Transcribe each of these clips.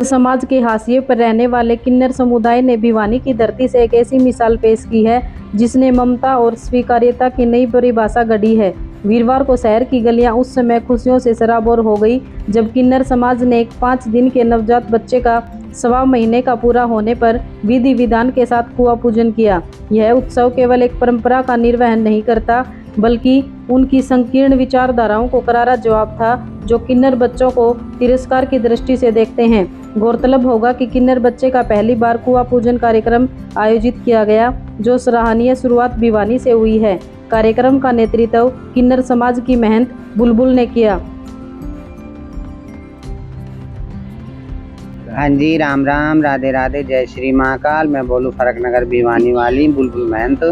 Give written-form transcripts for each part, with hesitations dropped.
समाज के हाशिए पर रहने वाले किन्नर समुदाय ने भिवानी की धरती से एक ऐसी मिसाल पेश की है जिसने ममता और स्वीकार्यता की नई परिभाषा गढ़ी है। वीरवार को शहर की गलियां उस समय खुशियों से सराबोर हो गई जब किन्नर समाज ने एक 5 दिन के नवजात बच्चे का 1.25 महीने का पूरा होने पर विधि विधान के साथ कुआं पूजन किया। यह उत्सव केवल एक परंपरा का निर्वहन नहीं करता बल्कि उनकी संकीर्ण विचारधाराओं को करारा जवाब था जो किन्नर बच्चों को तिरस्कार की दृष्टि से देखते हैं। गौरतलब होगा कि किन्नर बच्चे का पहली बार कुआं पूजन कार्यक्रम आयोजित किया गया जो सराहनीय शुरुआत भिवानी से हुई है। कार्यक्रम का नेतृत्व किन्नर समाज की महंत बुलबुल ने किया। हाँ जी, राम राम, राधे राधे, जय श्री महाकाल। मैं बोलूँ फरकनगर भिवानी वाली बुलबुल महंत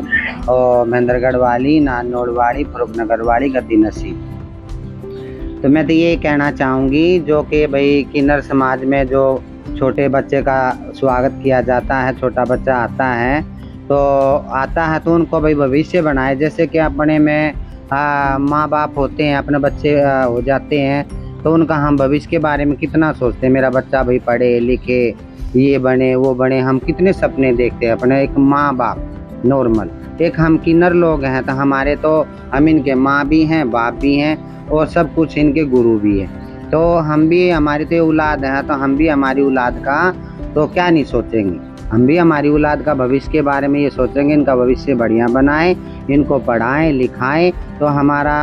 और महेंद्रगढ़ वाली, नानोड़ वाली, फरुखनगर वाली, गद्दी नसीब। तो मैं तो ये कहना चाहूँगी जो कि भाई किन्नर समाज में जो छोटे बच्चे का स्वागत किया जाता है, छोटा बच्चा आता है तो उनको भाई भविष्य बनाए। जैसे कि अपने में माँ बाप होते हैं, अपने बच्चे हो जाते हैं तो उनका हम भविष्य के बारे में कितना सोचते हैं। मेरा बच्चा भाई पढ़े लिखे, ये बने वो बने, हम कितने सपने देखते हैं अपने। एक माँ बाप नॉर्मल, एक हम किन्नर लोग हैं तो हमारे तो हम इनके माँ भी हैं, बाप भी हैं और सब कुछ इनके गुरु भी हैं। तो हम भी, हमारी तो औलाद है तो हम भी हमारी औलाद का तो क्या नहीं सोचेंगे। हम भी हमारी औलाद का भविष्य के बारे में ये सोचेंगे, इनका भविष्य बढ़िया बनाएं, इनको पढ़ाएं लिखाएं। तो हमारा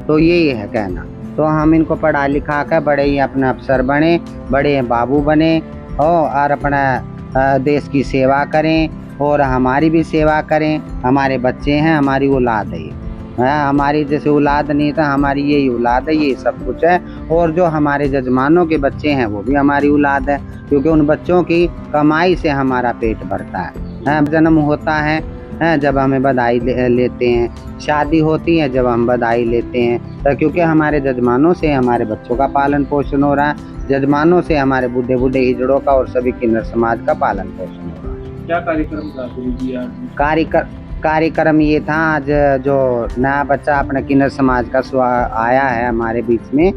तो यही है कहना। तो हम इनको पढ़ा लिखा कर बड़े ही अपने अफसर बने, बड़े बाबू बने और अपना देश की सेवा करें और हमारी भी सेवा करें। हमारे बच्चे हैं, हमारी औलाद है। हमारी जैसे औलाद नहीं था, हमारी यही औलाद है, यही सब कुछ है। और जो हमारे जजमानों के बच्चे हैं वो भी हमारी औलाद है, क्योंकि उन बच्चों की कमाई से हमारा पेट भरता है। जन्म होता है जब हमें बधाई लेते हैं, शादी होती है जब हम बधाई लेते हैं, तो क्योंकि हमारे जजमानों से हमारे बच्चों का पालन पोषण हो रहा है, जजमानों से हमारे बूढ़े बूढ़े हिजड़ों का और सभी किन्नर समाज का पालन पोषण हो रहा है। क्या कार्यक्रम था? कार्यक्रम ये था, आज जो नया बच्चा अपने किन्नर समाज का आया है हमारे बीच में,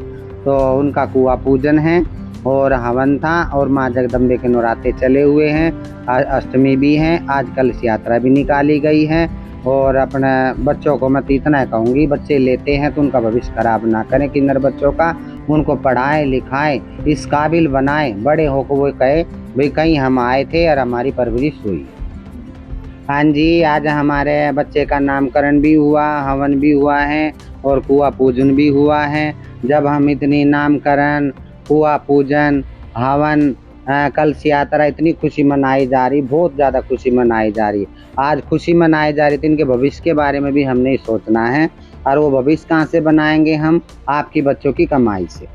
तो उनका कुआं पूजन है और हवन था और माँ जगदम्बे के नवरात्रे चले हुए हैं। आज अष्टमी भी हैं, आज कलश यात्रा भी निकाली गई है। और अपने बच्चों को मैं तो इतना कहूँगी, बच्चे लेते हैं तो उनका भविष्य खराब ना करें। किन्नर बच्चों का उनको पढ़ाएं लिखाएं, इस काबिल बनाएं, बड़े होकर वो कहे भाई कहीं हम आए थे और हमारी परवरिश हुई। हाँ जी, आज हमारे बच्चे का नामकरण भी हुआ, हवन भी हुआ है और कुआं पूजन भी हुआ है। जब हम इतनी नामकरण, कुआं पूजन, हवन, कलश यात्रा, इतनी खुशी मनाई जा रही, बहुत ज़्यादा खुशी मनाई जा रही। आज खुशी मनाई जा रही थी, इनके भविष्य के बारे में भी हमने ही सोचना है। और वो भविष्य कहाँ से बनाएंगे हम? आपकी बच्चों की कमाई से।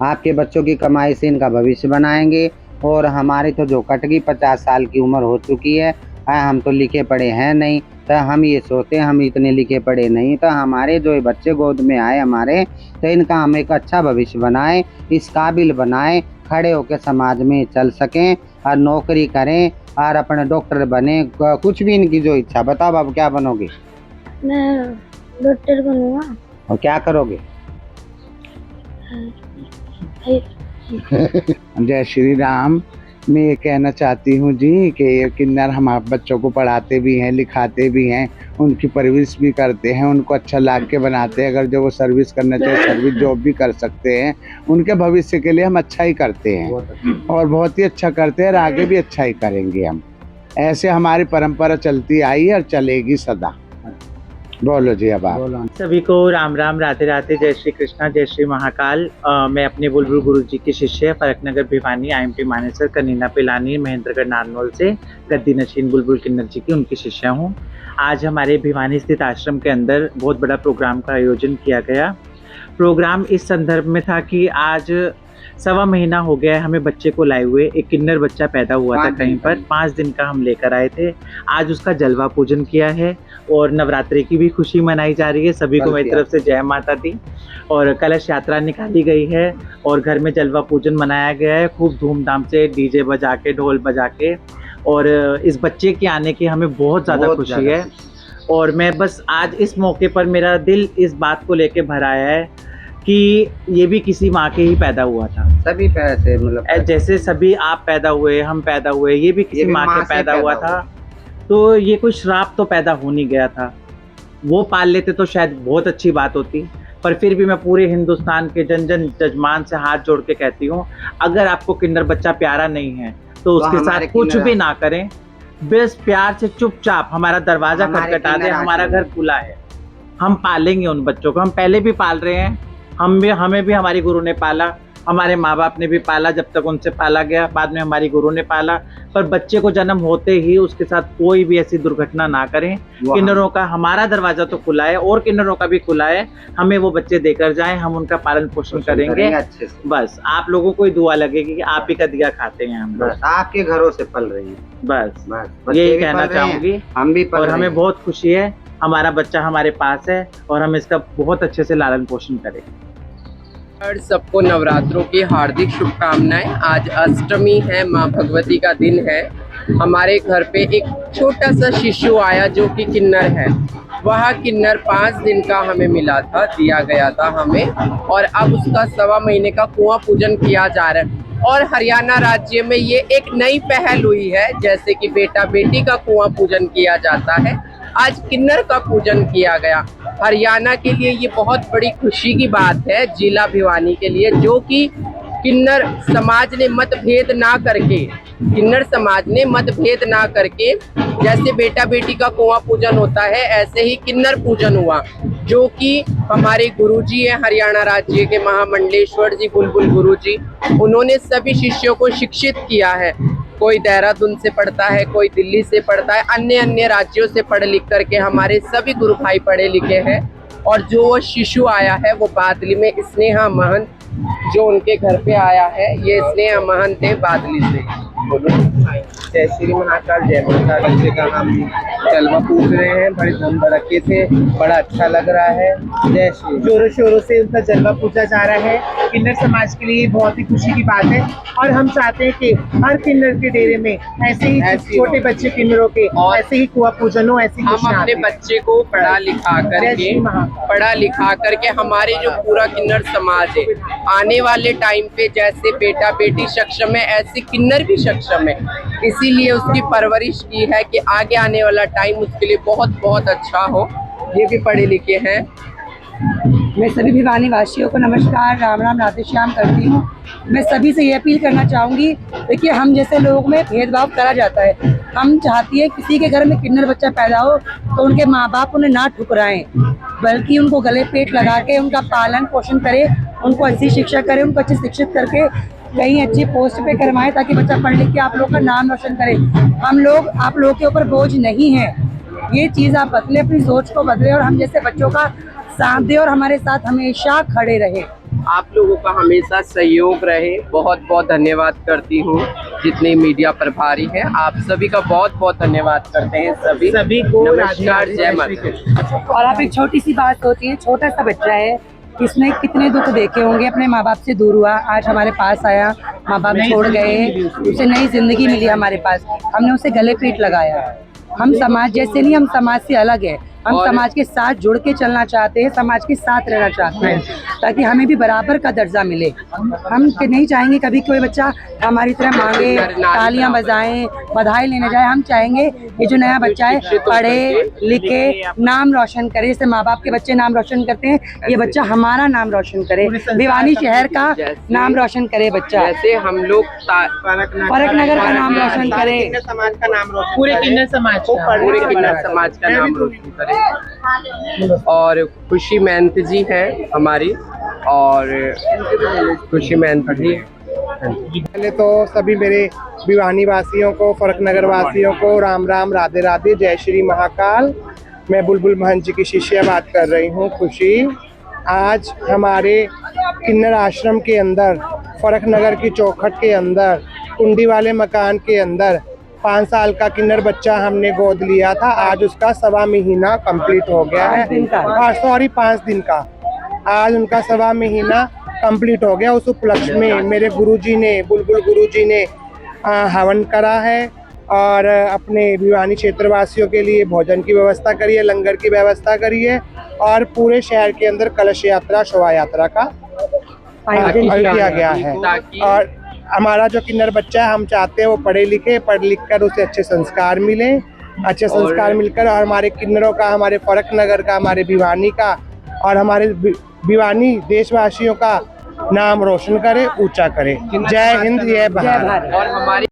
आपके बच्चों की कमाई से इनका भविष्य बनाएंगे। और हमारी तो जो कट गई, 50 साल की उम्र हो चुकी है, हम तो लिखे पढ़े हैं नहीं, तो हम ये सोचते हैं हम इतने लिखे पढ़े नहीं, तो हमारे जो बच्चे गोद में आए हमारे, तो इनका हम एक अच्छा भविष्य बनाएं, इस काबिल बनाएं, खड़े होकर समाज में चल सकें और नौकरी करें और अपने डॉक्टर बने। कुछ भी इनकी जो इच्छा। बताओ बाबू, क्या बनोगे? मैं डॉक्टर बनूंगा। और क्या करोगे? जय श्री राम। मैं ये कहना चाहती हूँ जी कि ये किन्नर हमारे बच्चों को पढ़ाते भी हैं, लिखाते भी हैं, उनकी परवरिश भी करते हैं, उनको अच्छा लाग के बनाते हैं। अगर जो वो सर्विस करना चाहे सर्विस जॉब भी कर सकते हैं। उनके भविष्य के लिए हम अच्छा ही करते हैं और बहुत ही अच्छा करते हैं और आगे भी अच्छा ही करेंगे हम। ऐसे हमारी परंपरा चलती आई है और चलेगी सदा। बोलो जी। अब आप सभी को राम राम, राधे राधे, जय श्री कृष्णा, जय श्री महाकाल। मैं अपने बुलबुल गुरु जी के शिष्य फरकनगर भिवानी IMT मानेसर कनीना पिलानी महेंद्रगढ़ नारनौल से गद्दी नशीन बुलबुल किन्नर जी की उनकी शिष्या हूँ। आज हमारे भिवानी स्थित आश्रम के अंदर बहुत बड़ा प्रोग्राम का आयोजन किया गया। प्रोग्राम इस संदर्भ में था कि आज 1.25 महीना हो गया है हमें बच्चे को लाए हुए। एक किन्नर बच्चा पैदा हुआ था कहीं पर, 5 दिन का हम लेकर आए थे। आज उसका जलवा पूजन किया है और नवरात्रि की भी खुशी मनाई जा रही है। सभी को मेरी तरफ से जय माता दी। और कलश यात्रा निकाली गई है और घर में जलवा पूजन मनाया गया है खूब धूमधाम से, डीजे बजा के, ढोल बजा के। और इस बच्चे के आने की हमें बहुत ज़्यादा खुशी है। और मैं बस आज इस मौके पर मेरा दिल इस बात को लेके भर आया है कि ये भी किसी माँ के ही पैदा हुआ था। सभी पैसे मतलब जैसे सभी आप पैदा हुए, हम पैदा हुए, ये भी किसी ये भी माँ माँ के से पैदा हुआ पैदा था। तो ये कोई श्राप तो पैदा हो नहीं गया था। वो पाल लेते तो शायद बहुत अच्छी बात होती, पर फिर भी मैं पूरे हिंदुस्तान के जन जन जजमान से हाथ जोड़ के कहती हूँ, अगर आपको किन्नर बच्चा प्यारा नहीं है तो उसके हमारे साथ कुछ किन्नर भी ना करें, बस प्यार से चुपचाप हमारा दरवाजा हमारे खटखटा दे, किन्नर हमारा आशिक घर खुला है। हम पालेंगे उन बच्चों को, हम पहले भी पाल रहे हैं, हमें भी हमारी गुरु ने पाला, हमारे माँ बाप ने भी पाला, जब तक उनसे पाला गया, बाद में हमारी गुरु ने पाला। पर बच्चे को जन्म होते ही उसके साथ कोई भी ऐसी दुर्घटना ना करें। किन्नरों का हमारा दरवाजा तो खुला है और किन्नरों का भी खुला है, हमें वो बच्चे देकर जाएं, हम उनका पालन पोषण करेंगे अच्छे से। बस आप लोगों को ही दुआ लगेगी कि आप ही का दिया खाते हैं हम लोग, बस आपके घरों से पल रही है, बस बच्चे यही भी कहना पल रहे हैं, चाहूंगी। हम भी पल और रहे हमें हैं। बहुत खुशी है, हमारा बच्चा हमारे पास है और हम इसका बहुत अच्छे से लालन पोषण करेंगे। और सबको नवरात्रों की हार्दिक शुभकामनाएं। आज अष्टमी है, माँ भगवती का दिन है। हमारे घर पे एक छोटा सा शिशु आया जो कि किन्नर है। वह किन्नर 5 दिन का हमें मिला था, दिया गया था हमें, और अब उसका 1.25 महीने का कुआं पूजन किया जा रहा है। और हरियाणा राज्य में ये एक नई पहल हुई है, जैसे कि बेटा बेटी का कुआं पूजन किया जाता है, आज किन्नर का पूजन किया गया। हरियाणा के लिए ये बहुत बड़ी खुशी की बात है, जिला भिवानी के लिए, जो कि किन्नर समाज ने मतभेद ना करके, किन्नर समाज ने मतभेद ना करके, जैसे बेटा बेटी का कुआं पूजन होता है ऐसे ही किन्नर पूजन हुआ, जो कि हमारे गुरुजी हैं हरियाणा राज्य के महामंडलेश्वर जी बुलबुल गुरुजी, उन्होंने सभी शिष्यों को शिक्षित किया है। कोई देहरादून से पढ़ता है, कोई दिल्ली से पढ़ता है, अन्य अन्य राज्यों से पढ़ लिख करके हमारे सभी गुरु भाई पढ़े लिखे हैं। और जो वो शिशु आया है वो बादली में स्नेहा महंत, जो उनके घर पे आया है, ये स्नेहा महंत है बादली से। जय श्री महाकाल, जय माता। बच्चे का हम जलवा पूछ रहे हैं बड़े धूम धड़के से, बड़ा अच्छा लग रहा है। जय श्री, जोरों शोरों से उनका जलवा पूजा जा रहा है। किन्नर समाज के लिए बहुत ही खुशी की बात है और हम चाहते हैं कि हर किन्नर के डेरे में ऐसे ही छोटे बच्चे किन्नरों के ऐसे ही कुआं पूजन हो, ऐसी हम अपने बच्चे को पढ़ा लिखा करके हमारे जो पूरा किन्नर समाज है, आने वाले टाइम पे जैसे बेटा बेटी सक्षम है ऐसे किन्नर भी सक्षम है, इसीलिए उसकी परवरिश की है कि आगे आने वाला टाइम उसके लिए बहुत बहुत अच्छा हो। ये भी पढ़े लिखे हैं। मैं सभी भिवानी वासियों को नमस्कार, राम राम, राधे श्याम करती हूँ। मैं सभी से ये अपील करना चाहूँगी, देखिए हम जैसे लोगों में भेदभाव करा जाता है। हम चाहती है किसी के घर में किन्नर बच्चा पैदा हो तो उनके माँ बाप उन्हें ना ठुकराएं, बल्कि उनको गले पेट लगा के उनका पालन पोषण करे, उनको अच्छी शिक्षा करे, उनको अच्छी शिक्षित करके कहीं अच्छी पोस्ट पे करवाएं, ताकि बच्चा पढ़ लिख के आप लोग का नाम रोशन करे। हम लोग आप लोगों के ऊपर बोझ नहीं है, ये चीज़ आप बदले, अपनी सोच को बदले और हम जैसे बच्चों का साथ दे और हमारे साथ हमेशा खड़े रहे। आप लोगों का हमेशा सहयोग रहे। बहुत बहुत धन्यवाद करती हूँ जितने मीडिया प्रभारी हैं, आप सभी का बहुत बहुत धन्यवाद करते हैं। सभी को नमस्कार, जय माता। और आप एक छोटी सी बात होती है, छोटा सा बच्चा है, इसने कितने दुख देखे होंगे, अपने माँ बाप से दूर हुआ, आज हमारे पास आया, माँ बाप छोड़ गए, उसे नई जिंदगी मिली हमारे पास, हमने उसे गले पेट लगाया। हम समाज जैसे नहीं, हम समाज से अलग है, हम समाज के साथ जुड़ के चलना चाहते हैं, समाज के साथ रहना चाहते हैं, ताकि हमें भी बराबर का दर्जा मिले। हम नहीं चाहेंगे कभी कोई बच्चा हमारी तरह मांगे, तालियां बजाएं, बधाई लेने जाए। हम चाहेंगे ये जो नया बच्चा है पढ़े लिखे, नाम रोशन करे, जैसे माँ बाप के बच्चे नाम रोशन करते हैं, ये बच्चा हमारा नाम रोशन करे, भिवानी शहर का नाम रोशन करे बच्चा। जैसे हम लोग फरक नगर का नाम रोशन करे, समाज का नाम रोशन, पूरे किन्नर समाज का नाम रोशन करे। और खुशी महंत जी हैं हमारी, और खुशी महंत जी। पहले तो सभी मेरे भिवानी वासियों को, फरक नगर वासियों को राम राम, राधे राधे, जय श्री महाकाल। मैं बुलबुल महंत जी की शिष्या बात कर रही हूँ। खुशी, आज हमारे किन्नर आश्रम के अंदर, फरक नगर की चौखट के अंदर, कुंडी वाले मकान के अंदर 5 साल का किन्नर बच्चा हमने गोद लिया था। आज उसका 1.25 महीना कंप्लीट हो गया है। 5 दिन का। आज उनका 1.25 महीना कंप्लीट हो गया। उस उपलक्ष्य में मेरे गुरुजी ने, बुलबुल गुरुजी ने हवन करा है और अपने भिवानी क्षेत्रवासियों के लिए भोजन की व्यवस्था करिए, लंगर की व्यवस्था करिए और पूरे शहर के अंदर कलश यात्रा, शोभा यात्रा का आयोजन किया गया है। ताकि और हमारा जो किन्नर बच्चा है, हम चाहते हैं वो पढ़े लिखे, पढ़ लिख कर उसे अच्छे संस्कार मिलें, अच्छे संस्कार मिलकर और हमारे किन्नरों का, हमारे फरक नगर का, हमारे भिवानी का और हमारे भिवानी देशवासियों का नाम रोशन करे, ऊंचा करे। जय हिंद, जय भारत। और हमारी